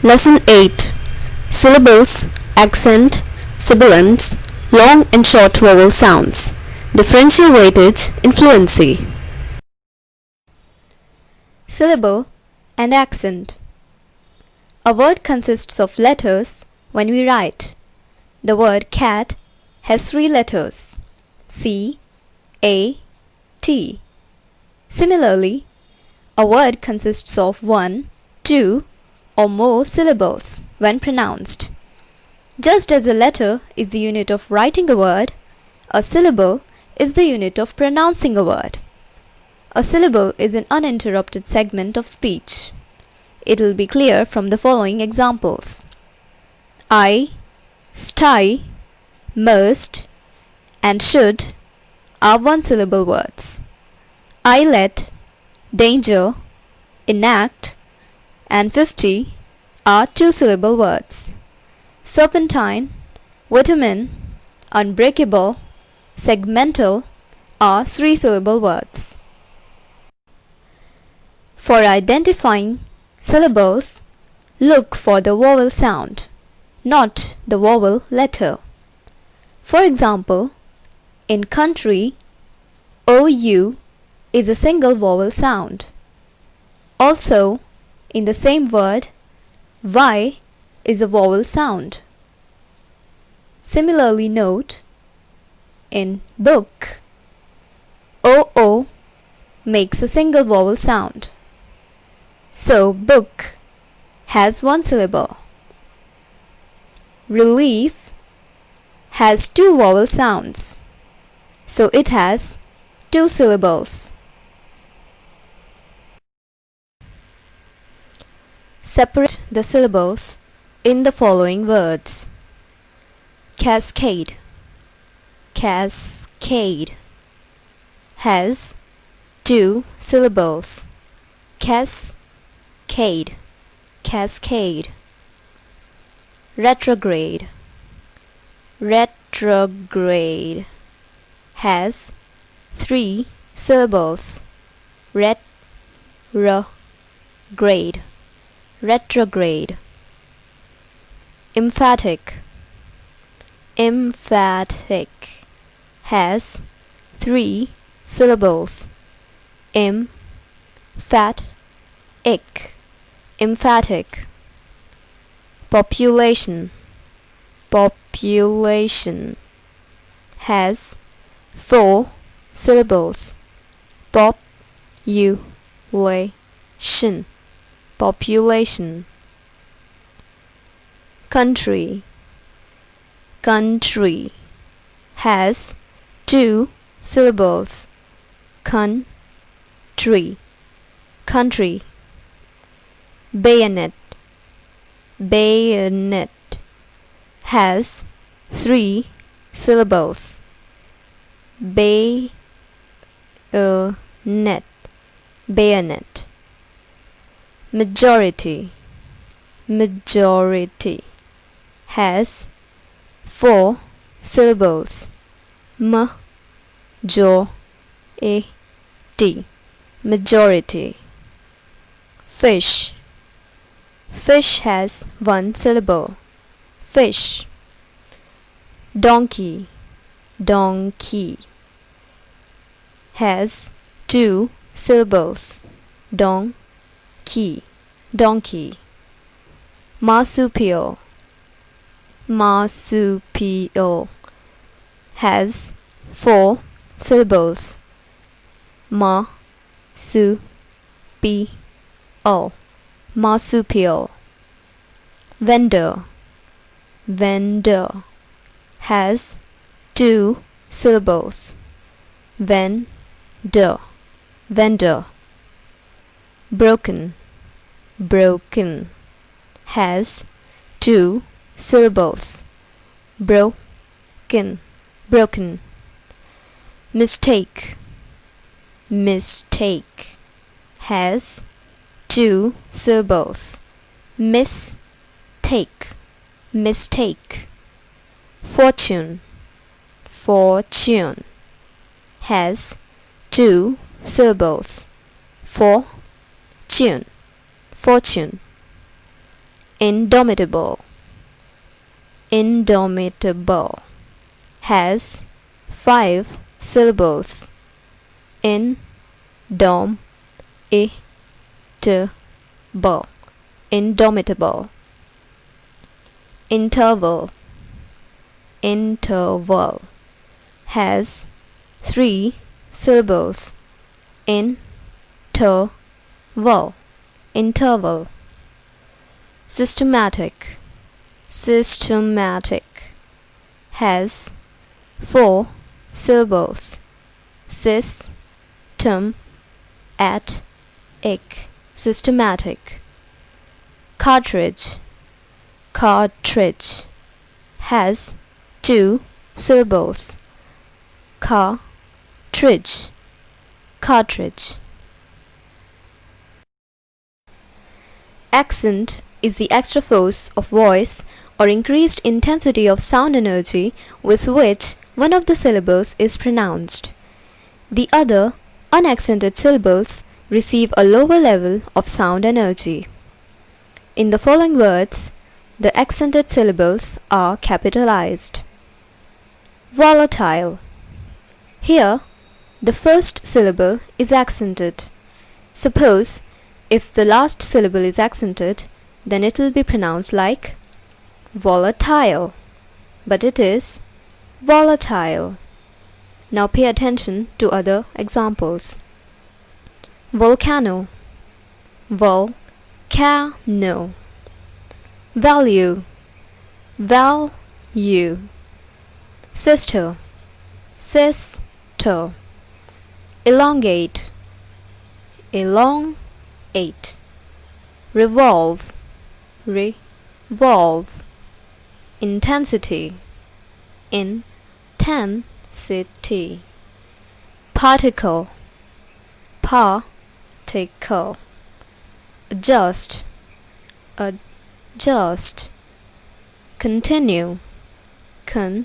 Lesson 8. Syllables, accent, sibilants, long and short vowel sounds. Differential weightage in fluency. Syllable and accent. A word consists of letters when we write. The word cat has 3 letters: C, A, T. Similarly, a word consists of 1, 2, or more syllables when pronounced. Just as a letter is the unit of writing a word, a syllable is the unit of pronouncing a word. A syllable is an uninterrupted segment of speech. It will be clear from the following examples. I, sty, must, and should are one-syllable words. Let, danger, enact, and 50 are 2-syllable words. Serpentine, vitamin, unbreakable, segmental are 3-syllable words. For identifying syllables, look for the vowel sound, not the vowel letter. For example, in country, OU is a single vowel sound. Also, in the same word, Y is a vowel sound. Similarly, note, in book, OO makes a single vowel sound. So, book has 1 syllable. Relief has 2 vowel sounds. So, it has 2 syllables. Separate the syllables in the following words. Cascade. Cascade has 2 syllables. Cascade. Cascade. Retrograde. Retrograde has 3 syllables. Retrograde. Retrograde. Emphatic. Emphatic has 3 syllables. Emphatic. Emphatic. Population. Population has 4 syllables. Population. Population. Country. Country has 2 syllables. Country. Country. Bayonet. Bayonet has 3 syllables. Bayonet. Bayonet. Majority. Majority has 4 syllables. Majority. Majority. Fish. Fish has 1 syllable. Fish. Donkey. Donkey has 2 syllables. Donkey. Donkey. Marsupial. Marsupial has 4 syllables. Marsupial. Marsupial. Vendor. Vendor has 2 syllables. Vendor. Vendor. Broken. Broken has 2 syllables. Broken. Broken. Mistake. Mistake has 2 syllables. Mistake. Mistake. Fortune. Fortune has 2 syllables. Fortune. Fortune. Indomitable. Indomitable has 5 syllables. Indomitable. Indomitable. Interval. Interval has 3 syllables. Interval. Interval. Systematic. Systematic has 4 syllables. System at ic. Systematic. Cartridge. Cartridge has 2 syllables. Cartridge. Cartridge. Accent is the extra force of voice or increased intensity of sound energy with which one of the syllables is pronounced. The other unaccented syllables receive a lower level of sound energy. In the following words, the accented syllables are capitalized. Volatile. Here, the first syllable is accented. Suppose if the last syllable is accented, then it will be pronounced like volatile, but it is volatile. Now pay attention to other examples. Volcano. Volcano. Value. Value. Sister. Sister. Elongate. Elongate. Revolve. Revolve. Intensity. Intensity. Particle. Particle. Adjust. Adjust. Continue. Continue.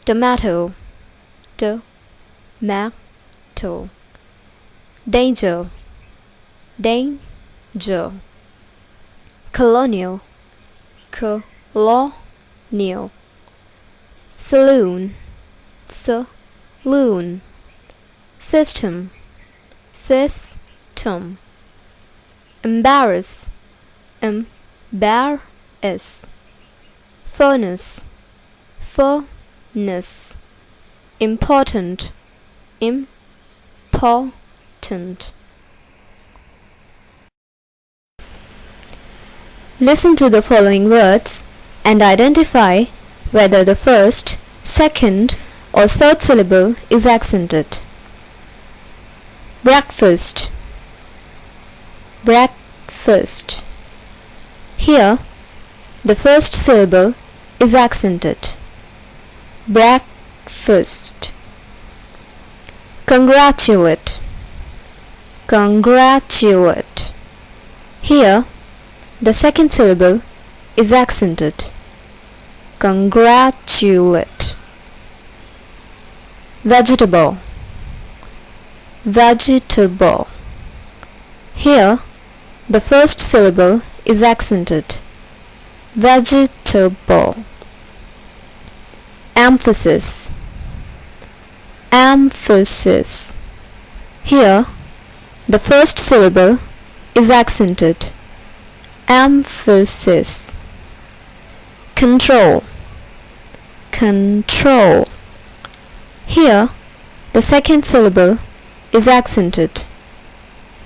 Tomato. Tomato. Danger. Danger. Colonial. Colonial. Saloon. Saloon. System. System. Embarrass. Embarrass. Furnace. Furnace. Important. Important. Listen to the following words and identify whether the first, second, or third syllable is accented. Breakfast. Breakfast. Here, the first syllable is accented. Breakfast. Congratulate. Congratulate. Here, the second syllable is accented. Congratulate. Vegetable. Vegetable. Here, the first syllable is accented. Vegetable. Emphasis. Emphasis. Here, the first syllable is accented. Emphasis. Control. Control. Here, the second syllable is accented.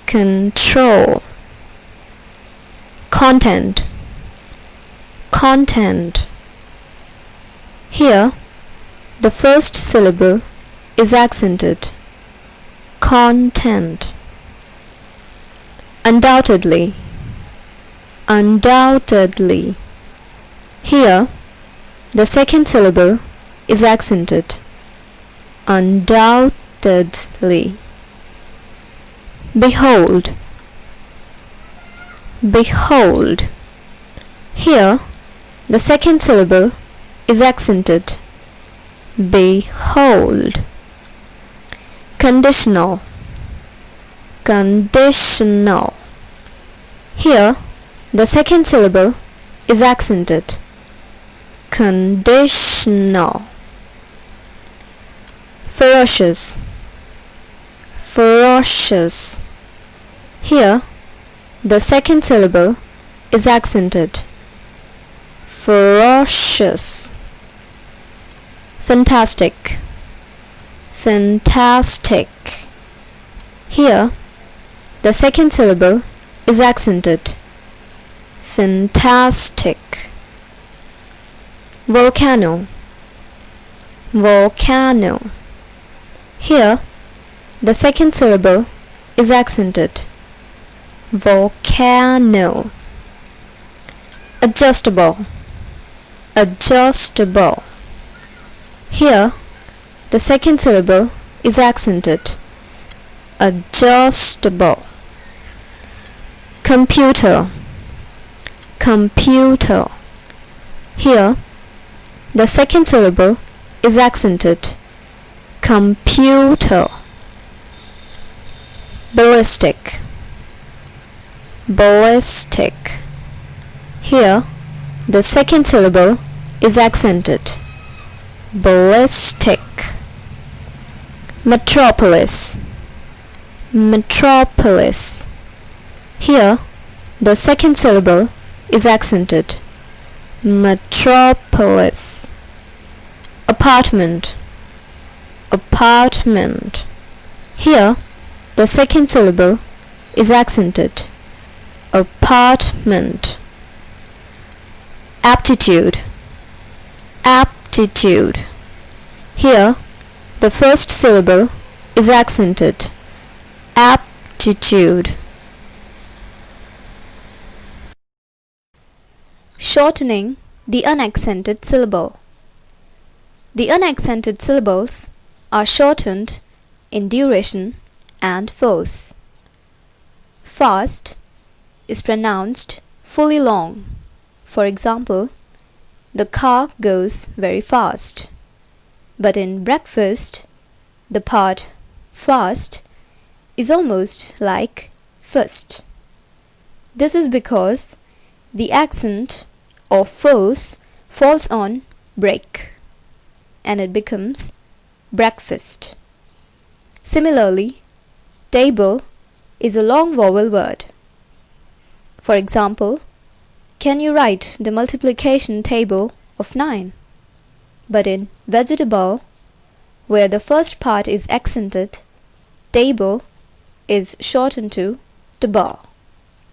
Control. Content. Content. Here, the first syllable is accented. Content. Undoubtedly. Undoubtedly. Here, the second syllable is accented. Undoubtedly. Behold. Behold. Here, the second syllable is accented. Behold. Conditional. Conditional. Here, the second syllable is accented. Conditional. Ferocious. Ferocious. Here, the second syllable is accented. Ferocious. Fantastic. Fantastic. Here, the second syllable is accented. Fantastic. Volcano. Volcano. Here, the second syllable is accented. Volcano. Adjustable. Adjustable. Here, the second syllable is accented. Adjustable. Computer. Computer. Here, the second syllable is accented. Computer. Ballistic. Ballistic. Here, the second syllable is accented. Ballistic. Metropolis. Metropolis. Here, the second syllable is accented. Metropolis. Apartment. Apartment. Here, the second syllable is accented. Apartment. Aptitude. Aptitude. Here, the first syllable is accented. Aptitude. Shortening the unaccented syllable. The unaccented syllables are shortened in duration and force. Fast is pronounced fully long. For example, the car goes very fast. But in breakfast, the part fast is almost like first. This is because the accent or force falls on break and it becomes breakfast. Similarly, table is a long vowel word. For example, can you write the multiplication table of 9? But in vegetable, where the first part is accented, table is shortened to table,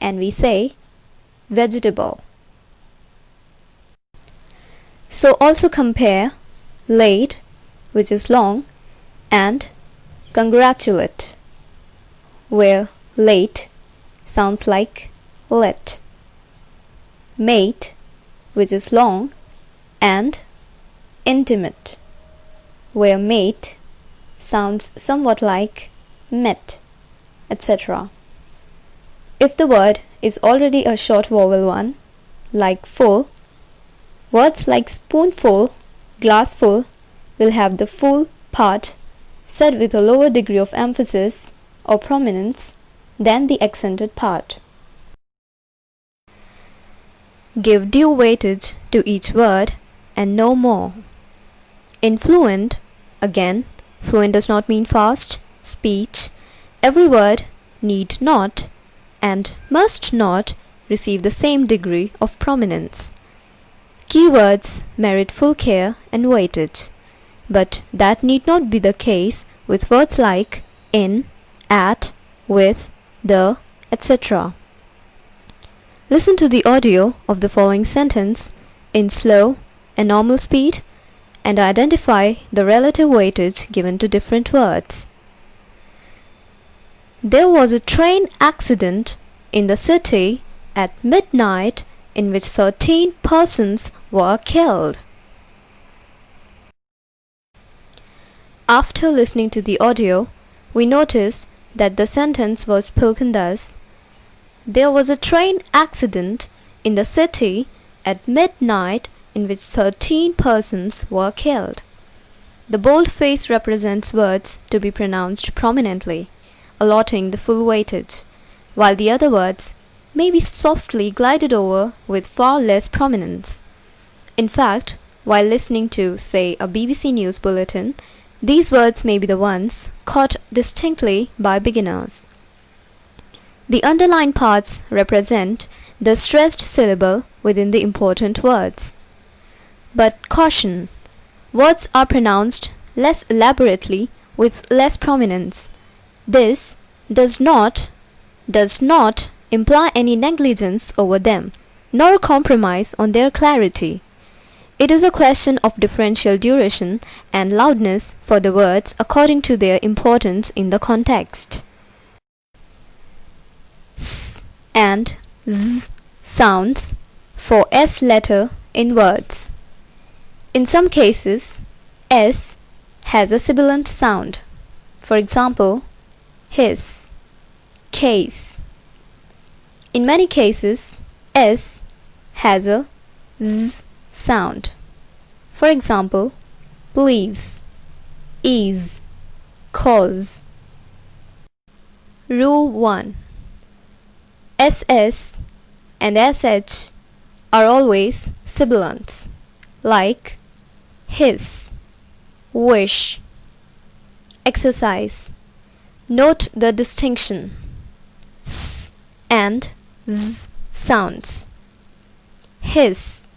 and we say vegetable. So also compare late, which is long, and congratulate, where late sounds like let. Mate, which is long, and intimate, where mate sounds somewhat like met, etc. If the word is already a short vowel one, like full, words like spoonful, glassful will have the full part said with a lower degree of emphasis or prominence than the accented part. Give due weightage to each word and no more. In fluent, again, fluent does not mean fast speech. Every word need not and must not receive the same degree of prominence. Keywords merit full care and weightage, but that need not be the case with words like in, at, with, the, etc. Listen to the audio of the following sentence in slow and normal speed and identify the relative weightage given to different words. There was a train accident in the city at midnight in which 13 persons were killed. After listening to the audio, we notice that the sentence was spoken thus: there was a train accident in the city at midnight in which 13 persons were killed. The boldface represents words to be pronounced prominently, allotting the full weightage, while the other words may be softly glided over with far less prominence. In fact, while listening to, say, a BBC News bulletin, these words may be the ones caught distinctly by beginners. The underlined parts represent the stressed syllable within the important words. But caution! Words are pronounced less elaborately with less prominence. This does not imply any negligence over them, nor a compromise on their clarity. It is a question of differential duration and loudness for the words according to their importance in the context. S and Z sounds for S letter in words. In some cases, S has a sibilant sound. For example, his, case. In many cases, S has a Z sound. For example, please, ease, cause. Rule 1. SS and SH are always sibilants, like his, wish. Exercise. Note the distinction. S and Z sounds. His,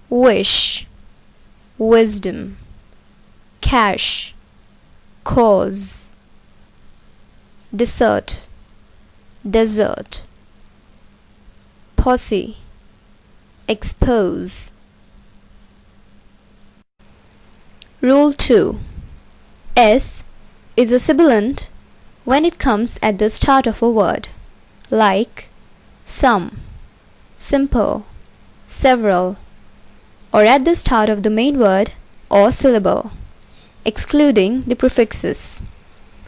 wish, wisdom, cash, cause. Dessert, desert. Posse, expose. Rule 2. S is a sibilant when it comes at the start of a word, like some, simple, several, or at the start of the main word or syllable, excluding the prefixes,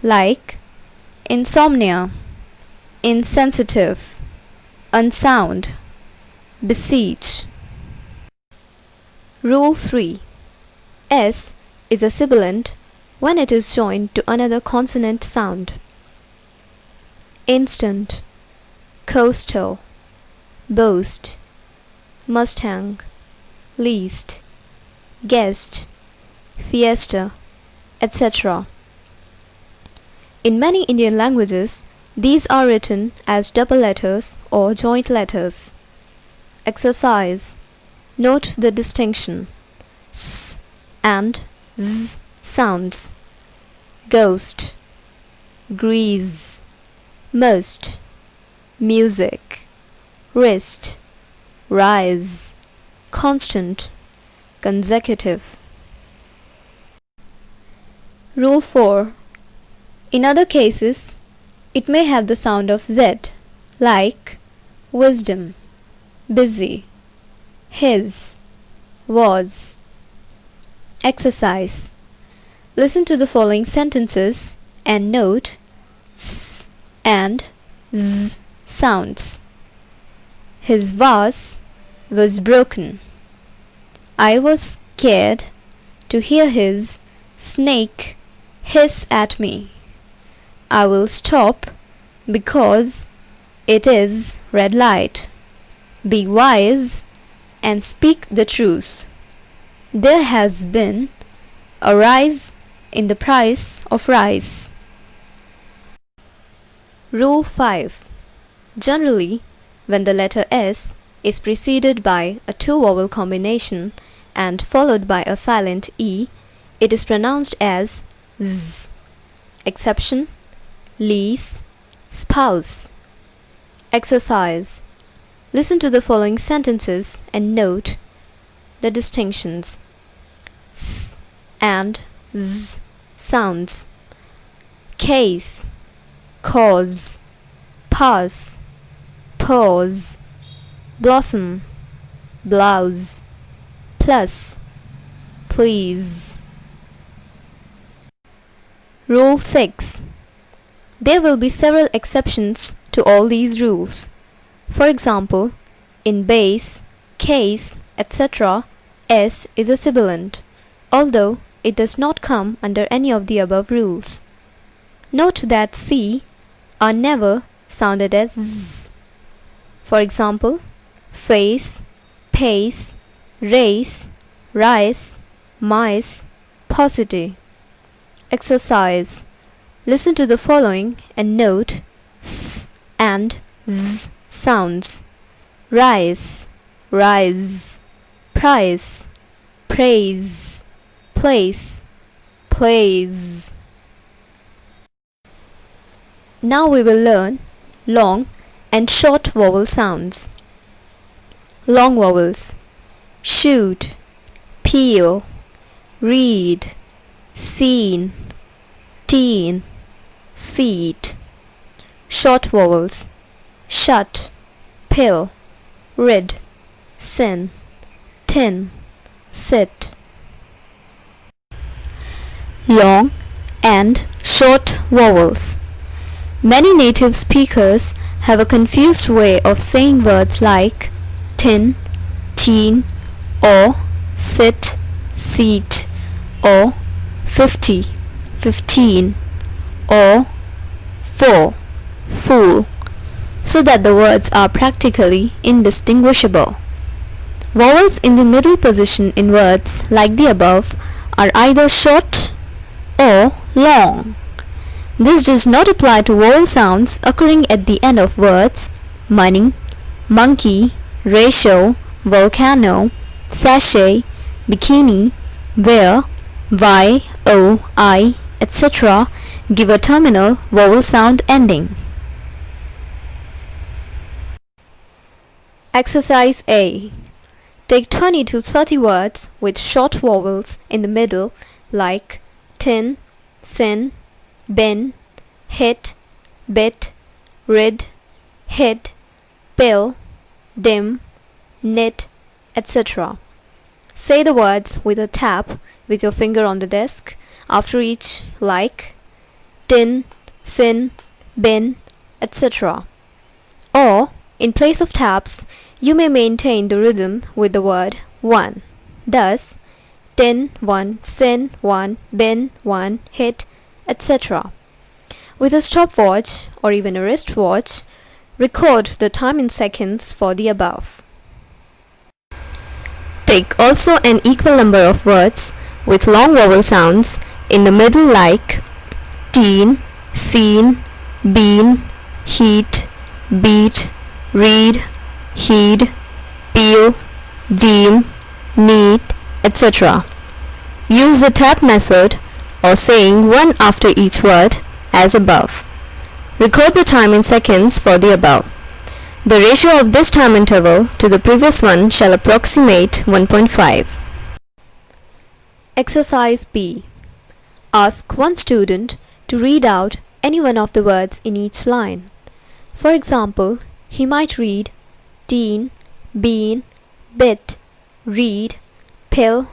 like insomnia, insensitive, unsound, beseech. Rule 3. S is a sibilant when it is joined to another consonant sound. Instant, coastal, boast, mustang, least, guest, fiesta, etc. In many Indian languages, these are written as double letters or joint letters. Exercise. Note the distinction. S and Z sounds. Ghost, grease, most, music, wrist, rise, constant, consecutive. Rule 4. In other cases, it may have the sound of Z, like wisdom, busy, his, was. Exercise. Listen to the following sentences and note S and Z sounds. His vase was broken. I was scared to hear his snake hiss at me. I will stop because it is red light. Be wise and speak the truth. There has been a rise in the price of rice. Rule 5. Generally, when the letter S is preceded by a two-vowel combination and followed by a silent E, it is pronounced as Z. Exception: lease, spouse. Exercise. Listen to the following sentences and note the distinctions. S and Z sounds. Case, cause, pass, pause, blossom, blouse, plus, please. Rule 6. There will be several exceptions to all these rules. For example, in base, case, etc., S is a sibilant, although it does not come under any of the above rules. Note that C are never sounded as z. For example, face, pace, race, rice, mice, paucity. Exercise. Listen to the following and note s and z sounds. Rise, rise, price, praise, place, plays. Now we will learn long and short vowel sounds. Long vowels: shoot, peel, read, seen, teen, seat. Short vowels: shut, pill, rid, sin, tin, sit. Long and short vowels. Many native speakers have a confused way of saying words like tin, teen, or sit, seat, or 50, 15, or four, fool, so that the words are practically indistinguishable. Vowels in the middle position in words like the above are either short or long. This does not apply to vowel sounds occurring at the end of words money, monkey, ratio, volcano, sachet, bikini, where, y, o, I, etc. give a terminal vowel sound ending. Exercise A. Take 20 to 30 words with short vowels in the middle like tin, sin, bin, hit, bit, rid, hid, pill, dim, knit, etc. Say the words with a tap with your finger on the desk after each like tin, sin, bin, etc. Or, in place of taps, you may maintain the rhythm with the word one. Thus, tin, one, sin, one, bin, one, hit, etc. With a stopwatch or even a wristwatch, record the time in seconds for the above. Take also an equal number of words with long vowel sounds in the middle like teen, seen, been, heat, beat, read, heed, peel, deem, need, etc. Use the tap method or saying one after each word as above. Record the time in seconds for the above. The ratio of this time interval to the previous one shall approximate 1.5. Exercise B. Ask one student to read out any one of the words in each line. For example, he might read teen, bean, bit, read, pill,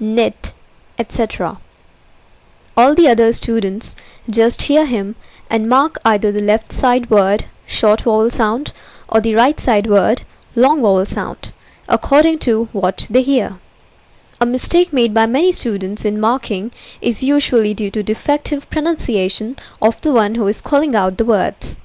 knit, etc. All the other students just hear him and mark either the left side word short vowel sound or the right side word long vowel sound according to what they hear. A mistake made by many students in marking is usually due to defective pronunciation of the one who is calling out the words.